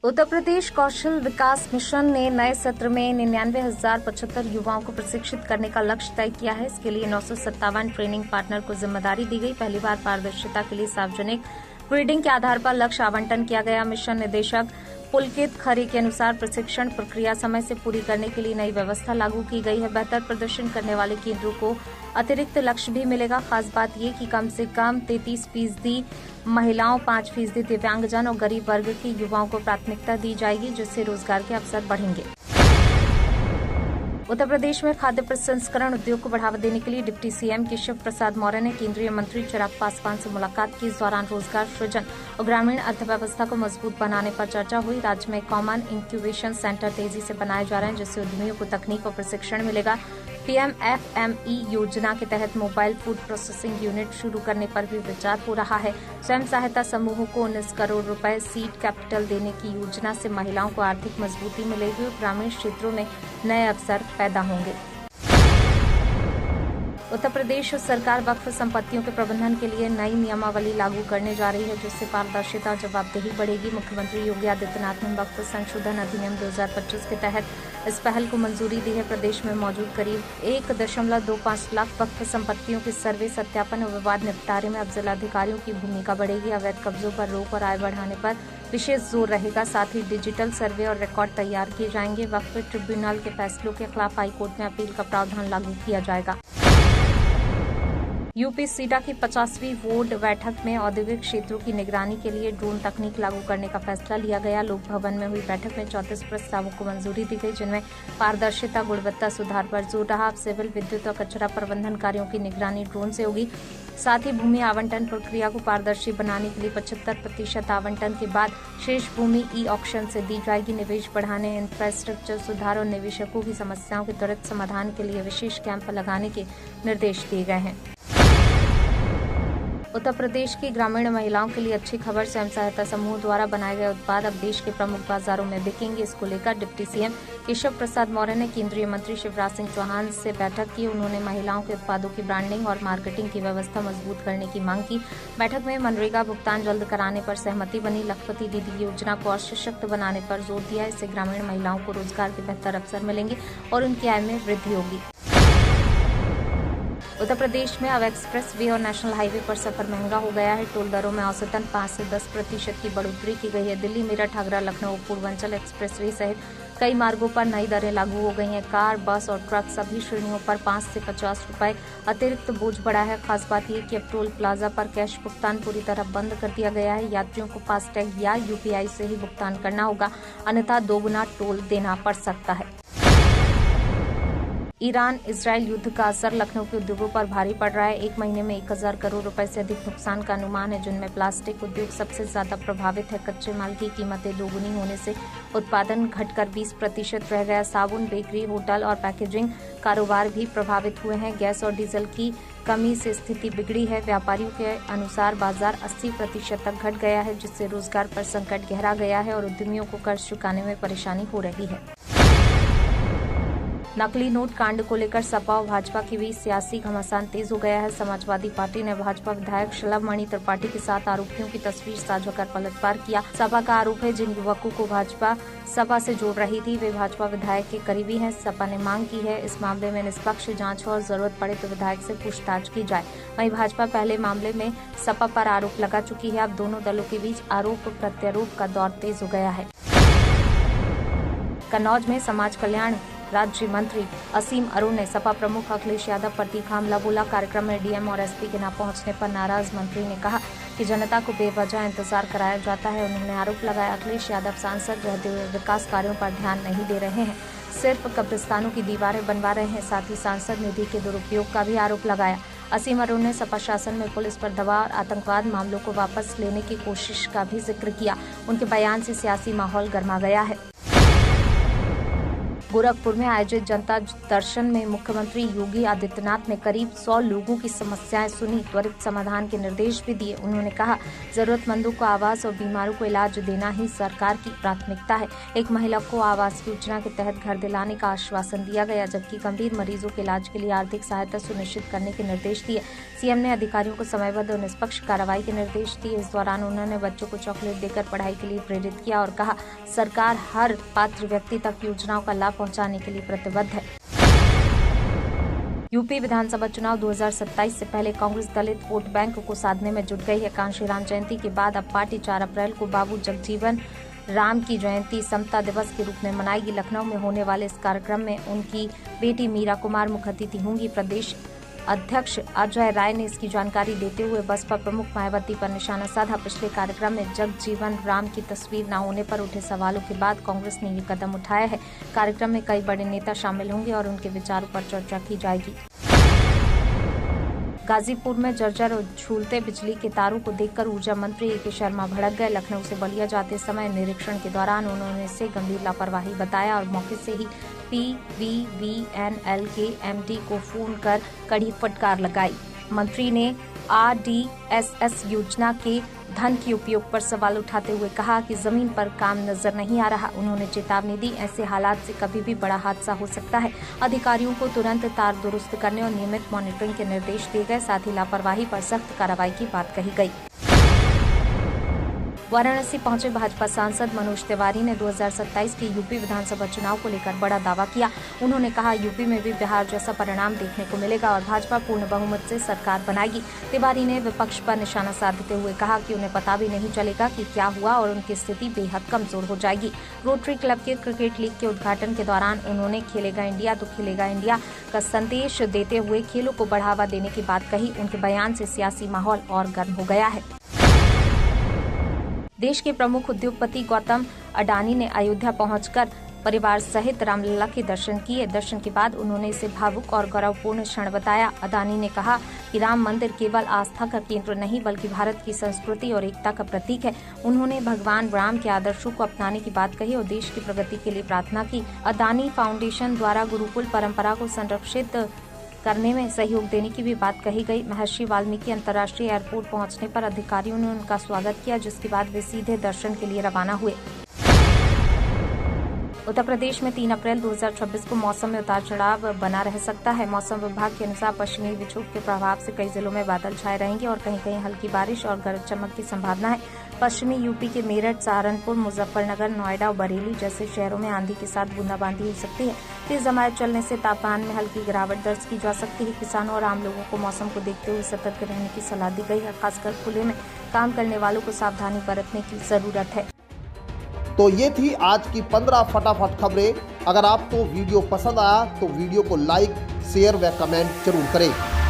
उत्तर प्रदेश कौशल विकास mission ने नए सत्र में 99,075 युवाओं को प्रशिक्षित करने का लक्ष्य तय किया है। इसके लिए 957 ट्रेनिंग पार्टनर को जिम्मेदारी दी गई। पहली बार पारदर्शिता के लिए सार्वजनिक ग्रेडिंग के आधार पर लक्ष्य आवंटन किया गया। मिशन निदेशक पुलकित खरे के अनुसार प्रशिक्षण प्रक्रिया समय से पूरी करने के लिए नई व्यवस्था लागू की गई है। बेहतर प्रदर्शन करने वाले केंद्रों को अतिरिक्त लक्ष्य भी मिलेगा। खास बात ये कि कम से कम 33% महिलाओं, 5% दिव्यांगजन और गरीब वर्ग के युवाओं को प्राथमिकता दी जाएगी, जिससे रोजगार के अवसर बढ़ेंगे। उत्तर प्रदेश में खाद्य प्रसंस्करण उद्योग को बढ़ावा देने के लिए डिप्टी सीएम केशव प्रसाद मौर्य ने केंद्रीय मंत्री चिराग पासवान से मुलाकात की। इस दौरान रोजगार सृजन और ग्रामीण अर्थव्यवस्था को मजबूत बनाने पर चर्चा हुई। राज्य में कॉमन इंक्यूबेशन सेंटर तेजी से बनाए जा रहे हैं, जिससे उद्यमियों को तकनीक और प्रशिक्षण मिलेगा। पीएमएफएमई योजना के तहत मोबाइल फूड प्रोसेसिंग यूनिट शुरू करने पर भी विचार हो रहा है। स्वयं सहायता समूहों को 19 करोड़ रुपए सीड कैपिटल देने की योजना से महिलाओं को आर्थिक मजबूती मिलेगी और ग्रामीण क्षेत्रों में नए अवसर पैदा होंगे। उत्तर प्रदेश सरकार वक्फ संपत्तियों के प्रबंधन के लिए नई नियमावली लागू करने जा रही है, जिससे पारदर्शिता और जवाबदेही बढ़ेगी। मुख्यमंत्री योगी आदित्यनाथ ने वक्फ संशोधन अधिनियम 2025 के तहत इस पहल को मंजूरी दी है। प्रदेश में मौजूद करीब 1.25 लाख वक्फ संपत्तियों के सर्वे, सत्यापन और विवाद निपटारे में अब जिलाधिकारियों की भूमिका बढ़ेगी। अवैध कब्जों पर रोक और आय बढ़ाने पर विशेष जोर रहेगा। साथ ही डिजिटल सर्वे और रिकॉर्ड तैयार किए जाएंगे। वक्फ ट्रिब्यूनल के फैसलों के खिलाफ हाईकोर्ट में अपील का प्रावधान लागू किया जाएगा। यूपी सीडा की 50वीं बोर्ड बैठक में औद्योगिक क्षेत्रों की निगरानी के लिए ड्रोन तकनीक लागू करने का फैसला लिया गया। लोक भवन में हुई बैठक में 34 प्रस्तावों को मंजूरी दी गई, जिनमें पारदर्शिता, गुणवत्ता सुधार पर जोर रहा। अब सिविल, विद्युत और कचरा प्रबंधन कार्यों की निगरानी ड्रोन से होगी। साथ ही भूमि आवंटन प्रक्रिया को पारदर्शी बनाने के लिए 75% आवंटन के बाद शेष भूमि ई ऑक्शन से दी जाएगी। निवेश बढ़ाने, इंफ्रास्ट्रक्चर सुधार और निवेशकों की समस्याओं के त्वरित समाधान के लिए विशेष कैंप लगाने के निर्देश दिए गए हैं। उत्तर प्रदेश की ग्रामीण महिलाओं के लिए अच्छी खबर, स्वयं सहायता समूह द्वारा बनाए गए उत्पाद अब देश के प्रमुख बाजारों में बिकेंगे। इसको लेकर डिप्टी सीएम केशव प्रसाद मौर्य ने केंद्रीय मंत्री शिवराज सिंह चौहान से बैठक की। उन्होंने महिलाओं के उत्पादों की ब्रांडिंग और मार्केटिंग की व्यवस्था मजबूत करने की मांग की। बैठक में मनरेगा भुगतान जल्द कराने पर सहमति बनी। लखपति दीदी योजना को और सशक्त बनाने पर जोर दिया। इससे ग्रामीण महिलाओं को रोजगार के बेहतर अवसर मिलेंगे और उनकी आय में वृद्धि होगी। उत्तर प्रदेश में अब एक्सप्रेस वे और नेशनल हाईवे पर सफर महंगा हो गया है। टोल दरों में औसतन 5 से 10% की बढ़ोतरी की गई है। दिल्ली, मेरठ, आगरा, लखनऊ, पूर्वांचल एक्सप्रेस वे सहित कई मार्गों पर नई दरें लागू हो गई हैं। कार, बस और ट्रक सभी श्रेणियों पर 5 से 50 रुपए अतिरिक्त बोझ बढ़ा है। खास बात यह कि अब टोल प्लाजा पर कैश भुगतान पूरी तरह बंद कर दिया गया है। यात्रियों को फास्टैग या यूपीआई से ही भुगतान करना होगा, अन्यथा दोगुना टोल देना पड़ सकता है। ईरान इजरायल युद्ध का असर लखनऊ के उद्योगों पर भारी पड़ रहा है। एक महीने में 1000 करोड़ रुपए से अधिक नुकसान का अनुमान है, जिनमें प्लास्टिक उद्योग सबसे ज्यादा प्रभावित है। कच्चे माल की कीमतें दोगुनी होने से उत्पादन घटकर 20% रह गया। साबुन, बेकरी, होटल और पैकेजिंग कारोबार भी प्रभावित हुए हैं। गैस और डीजल की कमी से स्थिति बिगड़ी है। व्यापारियों के अनुसार बाजार 80% तक घट गया है, जिससे रोजगार पर संकट गहरा गया है और उद्यमियों को कर्ज चुकाने में परेशानी हो रही है। नकली नोट कांड को लेकर सपा और भाजपा के बीच सियासी घमासान तेज हो गया है। समाजवादी पार्टी ने भाजपा विधायक शलभ मणि त्रिपाठी के साथ आरोपियों की तस्वीर साझा कर पलटवार किया। सपा का आरोप है, जिन युवकों को भाजपा सपा से जोड़ रही थी वे भाजपा विधायक के करीबी हैं। सपा ने मांग की है इस मामले में निष्पक्ष जांच हो और जरूरत पड़े तो विधायक से पूछताछ की जाए। वहीं भाजपा पहले मामले में सपा पर आरोप लगा चुकी है। अब दोनों दलों के बीच आरोप प्रत्यारोप का दौर तेज हो गया है। कन्नौज में समाज कल्याण राज्य मंत्री असीम अरुण ने सपा प्रमुख अखिलेश यादव पर तीखा हमला बोला। कार्यक्रम में डीएम और एसपी के न पहुंचने पर नाराज मंत्री ने कहा कि जनता को बेवजह इंतजार कराया जाता है। उन्होंने आरोप लगाया अखिलेश यादव सांसद रहते हुए विकास कार्यों पर ध्यान नहीं दे रहे हैं, सिर्फ कब्रिस्तानों की दीवारें बनवा रहे हैं। साथ ही सांसद निधि के दुरुपयोग का भी आरोप लगाया। असीम अरुण ने सपा शासन में पुलिस पर दबाव और आतंकवाद मामलों को वापस लेने की कोशिश का भी जिक्र किया। उनके बयान से सियासी माहौल गर्मा गया है। गोरखपुर में आयोजित जनता दर्शन में मुख्यमंत्री योगी आदित्यनाथ ने करीब 100 लोगों की समस्याएं सुनी, त्वरित समाधान के निर्देश भी दिए। उन्होंने कहा, जरूरतमंदों को आवास और बीमारों को इलाज देना ही सरकार की प्राथमिकता है। एक महिला को आवास योजना के तहत घर दिलाने का आश्वासन दिया गया, जबकि गंभीर मरीजों के इलाज के लिए आर्थिक सहायता सुनिश्चित करने के निर्देश दिए। सीएम ने अधिकारियों को समयबद्ध और निष्पक्ष कार्रवाई के निर्देश दिए। इस दौरान उन्होंने बच्चों को चॉकलेट देकर पढ़ाई के लिए प्रेरित किया और कहा, सरकार हर पात्र व्यक्ति तक योजनाओं का लाभ पहुंचाने के लिए प्रतिबद्ध है। यूपी विधानसभा चुनाव 2027 से पहले कांग्रेस दलित वोट बैंक को साधने में जुट गई है। कांशी राम जयंती के बाद अब पार्टी 4 अप्रैल को बाबू जगजीवन राम की जयंती समता दिवस के रूप में मनाएगी। लखनऊ में होने वाले इस कार्यक्रम में उनकी बेटी मीरा कुमार मुख्य अतिथि होंगी। प्रदेश अध्यक्ष अजय राय ने इसकी जानकारी देते हुए बसपा प्रमुख मायावती पर निशाना साधा। पिछले कार्यक्रम में जगजीवन राम की तस्वीर न होने पर उठे सवालों के बाद कांग्रेस ने ये कदम उठाया है। कार्यक्रम में कई बड़े नेता शामिल होंगे और उनके विचारों पर चर्चा की जाएगी। गाजीपुर में जर्जर और झूलते बिजली के तारों को देखकर ऊर्जा मंत्री ए.के. शर्मा भड़क गए। लखनऊ से बलिया जाते समय निरीक्षण के दौरान उन्होंने इसे गंभीर लापरवाही बताया और मौके से ही PVVNL के MD को फोन कर कड़ी फटकार लगाई। मंत्री ने RDSS योजना के धन के उपयोग पर सवाल उठाते हुए कहा कि जमीन पर काम नजर नहीं आ रहा। उन्होंने चेतावनी दी, ऐसे हालात से कभी भी बड़ा हादसा हो सकता है। अधिकारियों को तुरंत तार दुरुस्त करने और नियमित मॉनिटरिंग के निर्देश दिए गए। साथ ही लापरवाही पर सख्त कार्रवाई की बात कही गई। वाराणसी पहुंचे भाजपा सांसद मनोज तिवारी ने 2027 के यूपी विधानसभा चुनाव को लेकर बड़ा दावा किया। उन्होंने कहा, यूपी में भी बिहार जैसा परिणाम देखने को मिलेगा और भाजपा पूर्ण बहुमत से सरकार बनाएगी। तिवारी ने विपक्ष पर निशाना साधते हुए कहा कि उन्हें पता भी नहीं चलेगा कि क्या हुआ और उनकी स्थिति बेहद कमजोर हो जाएगी। रोटरी क्लब के क्रिकेट लीग के उद्घाटन के दौरान उन्होंने खेलेगा इंडिया तो खेलेगा इंडिया का संदेश देते हुए खेलों को बढ़ावा देने की बात कही। उनके बयान से सियासी माहौल और गर्म हो गया है। देश के प्रमुख उद्योगपति गौतम अडानी ने अयोध्या पहुंचकर परिवार सहित रामलला के दर्शन किए। दर्शन के बाद उन्होंने इसे भावुक और गौरवपूर्ण क्षण बताया। अडानी ने कहा कि राम मंदिर केवल आस्था का केंद्र नहीं बल्कि भारत की संस्कृति और एकता का प्रतीक है। उन्होंने भगवान राम के आदर्शों को अपनाने की बात कही और देश की प्रगति के लिए प्रार्थना की। अडानी फाउंडेशन द्वारा गुरुकुल परंपरा को संरक्षित करने में सहयोग देने की भी बात कही गई। महर्षि वाल्मीकि अंतर्राष्ट्रीय एयरपोर्ट पहुंचने पर अधिकारियों ने उनका स्वागत किया, जिसके बाद वे सीधे दर्शन के लिए रवाना हुए। उत्तर प्रदेश में 3 अप्रैल 2026 को मौसम में उतार चढ़ाव बना रह सकता है। मौसम विभाग के अनुसार पश्चिमी विक्षोभ के प्रभाव से कई जिलों में बादल छाए रहेंगे और कहीं कहीं हल्की बारिश और गरज चमक की संभावना है। पश्चिमी यूपी के मेरठ, सहारनपुर, मुजफ्फरनगर, नोएडा और बरेली जैसे शहरों में आंधी के साथ बूंदाबांदी हो सकती है। तेज हवाएं चलने से तापमान में हल्की गिरावट दर्ज की जा सकती है। किसानों और आम लोगों को मौसम को देखते हुए सतर्क रहने की सलाह दी गई है। खासकर खुले में काम करने वालों को सावधानी बरतने की जरूरत है। तो ये थी आज की 15 फटाफट खबरें। अगर आपको वीडियो पसंद आया तो वीडियो को लाइक, शेयर व कमेंट जरूर करें।